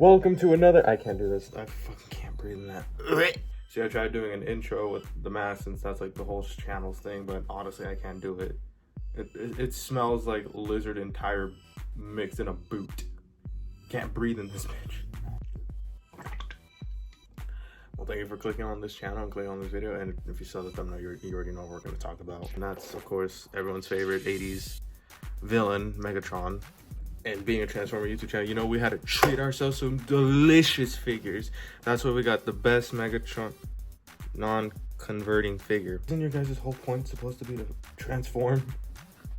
Welcome to another. I can't do this. I fucking can't breathe in that. See, I tried doing an intro with the mask since that's like the whole channel's thing, but honestly, I can't do it. It smells like lizard and tire mixed in a boot. Can't breathe in this bitch. Well, thank you for clicking on this channel and clicking on this video. And if you saw the thumbnail, you already know what we're going to talk about. And that's, of course, everyone's favorite 80s villain, Megatron. And being a Transformer YouTube channel, you know, we had to treat ourselves some delicious figures. That's why we got the best Megatron non-converting figure. Isn't your guys' whole point supposed to be to transform?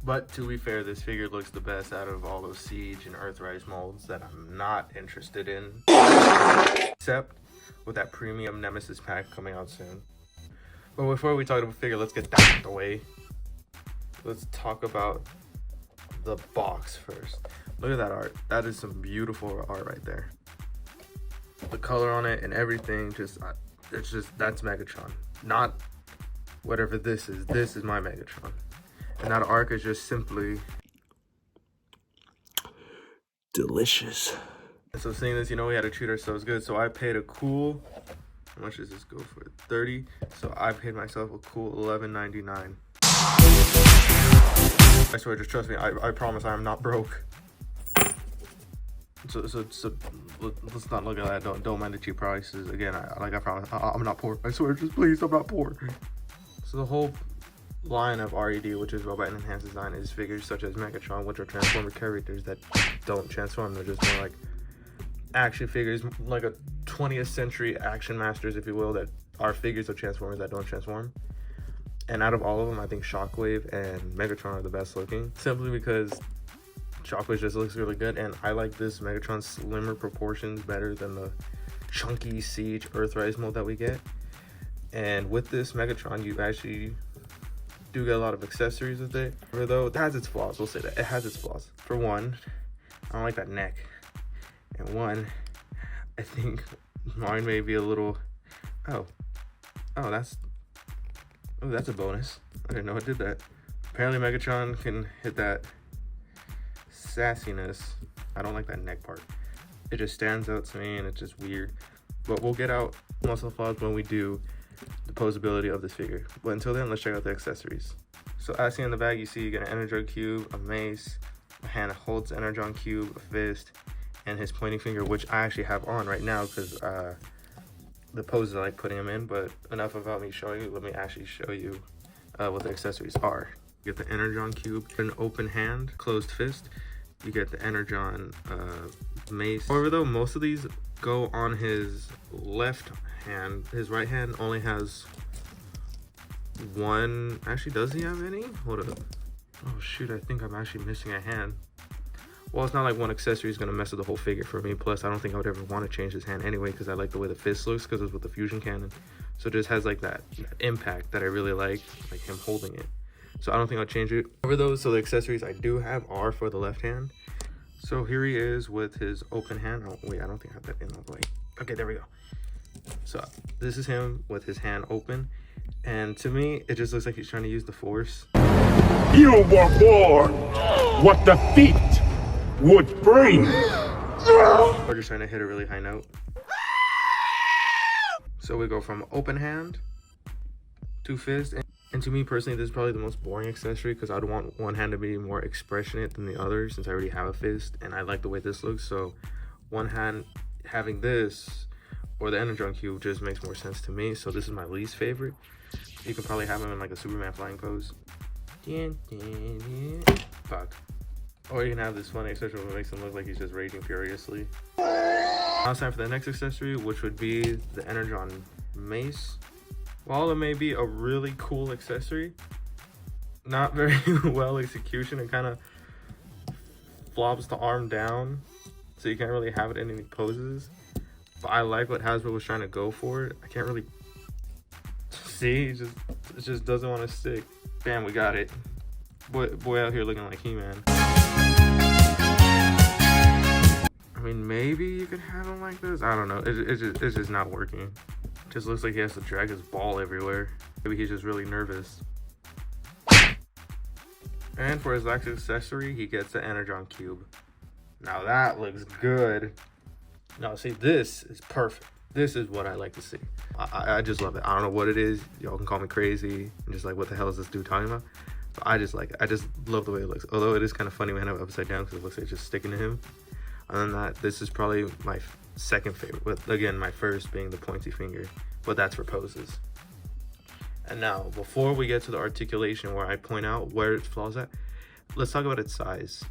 But to be fair, this figure looks the best out of all those Siege and Earthrise molds that I'm not interested in. Except with that premium Nemesis pack coming out soon. But before we talk about the figure, let's get that out of the way. Let's talk about the box first. Look at that art. That is some beautiful art right there. The color on it and everything, it's just, that's Megatron. Not whatever this is. This is my Megatron. And that arc is just simply delicious. And so seeing this, you know, we had to treat ourselves good. So I paid a cool, how much does this go for? 30. So I paid myself a cool $11.99. I swear, just trust me. I promise I am not broke. So let's not look at that. Don't mind the cheap prices. Again, I promise I'm not poor. I swear, just please, I'm not poor. So the whole line of R.E.D, which is Robot and Enhanced Design, is figures such as Megatron, which are Transformer characters that don't transform. They're just more like action figures, like a 20th century action masters, if you will, that are figures of Transformers that don't transform. And out of all of them, I think Shockwave and Megatron are the best looking, simply because Shockwave just looks really good, and I like this Megatron's slimmer proportions better than the chunky Siege Earthrise mold that we get. And with this Megatron, you actually do get a lot of accessories with it. Although it has its flaws, we'll say that. It has its flaws. For one, I don't like that neck. And one, I think mine may be a little, oh, that's a bonus. I didn't know it did that. Apparently Megatron can hit that sassiness. I don't like that neck part. It just stands out to me and it's just weird. But we'll get out most of the flaws when we do the posability of this figure. But until then, let's check out the accessories. So as seen in the bag, you see you get an Energon cube, a mace, a hand that holds the Energon cube, a fist, and his pointing finger, which I actually have on right now because the poses I like putting him in. But enough about me showing you. Let me actually show you what the accessories are. You get the Energon cube, an open hand, closed fist. You get the Energon mace. However, though, most of these go on his left hand. His right hand only has one. Actually, does he have any? Hold up. Oh shoot, I think I'm actually missing a hand. Well, it's not like one accessory is going to mess with the whole figure for me. Plus, I don't think I would ever want to change his hand anyway because I like the way the fist looks because it's with the fusion cannon. So it just has like that impact that I really like him holding it. So I don't think I'll change it. Over those, so the accessories I do have are for the left hand. So here he is with his open hand. Oh, wait, I don't think I have that in all the way. Okay, there we go. So this is him with his hand open. And to me, it just looks like he's trying to use the force. You were born what the feet would bring. Or just trying to hit a really high note. So we go from open hand to fist. And to me personally, this is probably the most boring accessory because I'd want one hand to be more expressionate than the other since I already have a fist and I like the way this looks. So one hand having this or the Energon cube just makes more sense to me. So this is my least favorite. You can probably have him in like a Superman flying pose. Fuck. Or you can have this funny accessory that makes him look like he's just raging furiously. Now it's time for the next accessory, which would be the Energon mace. While it may be a really cool accessory, not very well execution. It kind of flops the arm down, so you can't really have it in any poses. But I like what Hasbro was trying to go for. I can't really see. It just doesn't want to stick. Bam, we got it. Boy out here looking like He-Man. I mean, maybe you could have him like this. I don't know. It's just not working. Just looks like he has to drag his ball everywhere. Maybe he's just really nervous. And for his last accessory, he gets the Energon cube. Now that looks good. Now, see, this is perfect. This is what I like to see. I just love it. I don't know what it is. Y'all can call me crazy. I'm just like, what the hell is this dude talking about? But I just like it. I just love the way it looks. Although it is kind of funny when I have it upside down because it looks like it's just sticking to him. Other than that, this is probably my second favorite. But again, my first being the pointy finger. But that's for poses. And now, before we get to the articulation where I point out where its flaws at, let's talk about its size.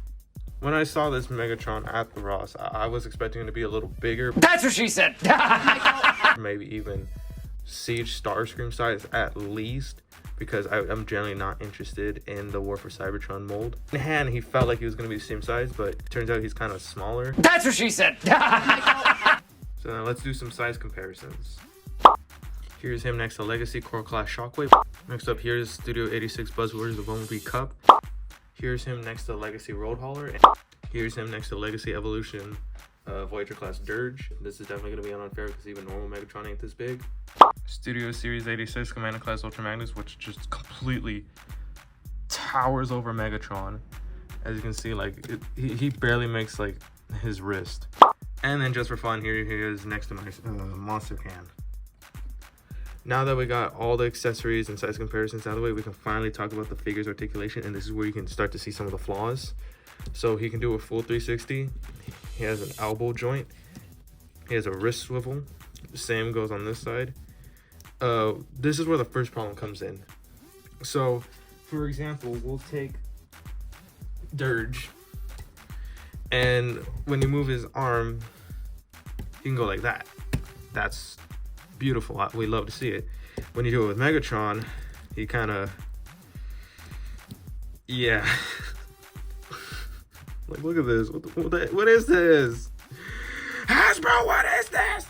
When I saw this Megatron at the Ross, I was expecting it to be a little bigger. That's what she said. Maybe even Siege Starscream size at least, because I'm generally not interested in the War for Cybertron mold. In hand, he felt like he was going to be the same size, but turns out he's kind of smaller. That's what she said. So now let's do some size comparisons. Here's him next to Legacy Core Class Shockwave. Next up, here's Studio 86 Buzzwords of Bumblebee Cup. Here's him next to Legacy Road Hauler. And here's him next to Legacy Evolution Voyager Class Dirge. This is definitely going to be unfair because even normal Megatron ain't this big. Studio Series 86 Commander Class Ultra Magnus, which just completely towers over Megatron. As you can see, like he barely makes like his wrist. And then just for fun, here he is next to my monster can. Now that we got all the accessories and size comparisons out of the way, we can finally talk about the figure's articulation, and this is where you can start to see some of the flaws. So he can do a full 360. He has an elbow joint. He has a wrist swivel. The same goes on this side. This is where the first problem comes in. So, for example, we'll take Dirge, and when you move his arm, he can go like that. That's beautiful. We love to see it. When you do it with Megatron, he kind of, yeah. Like, look at this. What is this? Hasbro, what is this?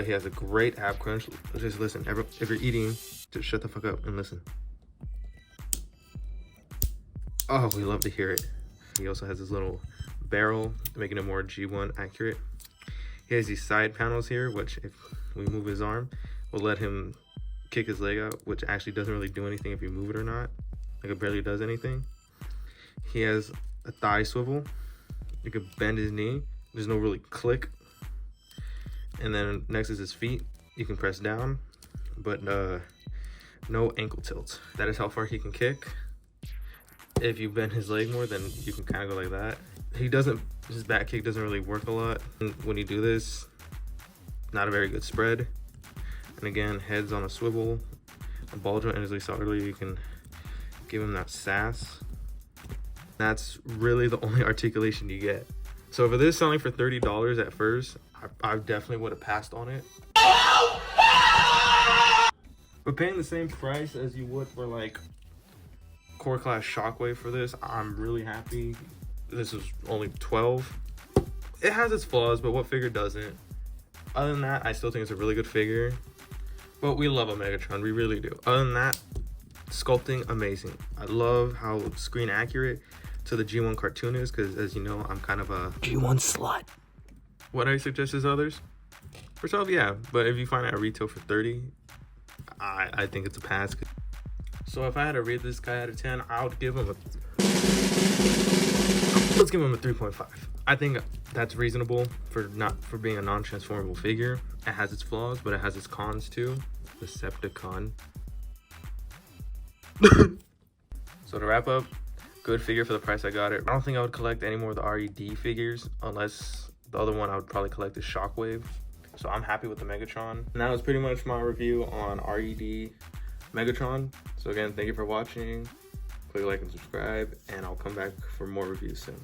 He has a great ab crunch. Just listen. If you're eating, just shut the fuck up and listen. Oh, we love to hear it. He also has this little barrel, making it more G1 accurate. He has these side panels here, which if we move his arm, will let him kick his leg out, which actually doesn't really do anything if you move it or not. Like, it barely does anything. He has a thigh swivel. You could bend his knee. There's no really click. And then next is his feet. You can press down, but no ankle tilt. That is how far he can kick. If you bend his leg more, then you can kind of go like that. His back kick doesn't really work a lot. And when you do this, not a very good spread. And again, head's on a swivel, a ball joint, and as we saw earlier, you can give him that sass. That's really the only articulation you get. So if it is selling for $30 at first, I definitely would have passed on it. But paying the same price as you would for like Core Class Shockwave for this, I'm really happy. This is only $12. It has its flaws, but what figure doesn't? Other than that, I still think it's a really good figure. But we love a Megatron, we really do. Other than that, sculpting, amazing. I love how screen accurate to the G1 cartoon is, because as you know, I'm kind of a G1 slut. What I suggest is others. For 12, yeah. But if you find it at retail for 30, I think it's a pass. So if I had to rate this guy out of 10, I would give him let's give him a 3.5. I think that's reasonable for being a non-transformable figure. It has its flaws, but it has its cons too. Decepticon. So to wrap up, good figure for the price I got it. I don't think I would collect any more of the R.E.D figures, unless the other one I would probably collect is Shockwave. So I'm happy with the Megatron. And that was pretty much my review on R.E.D Megatron. So again, thank you for watching. Click like and subscribe, and I'll come back for more reviews soon.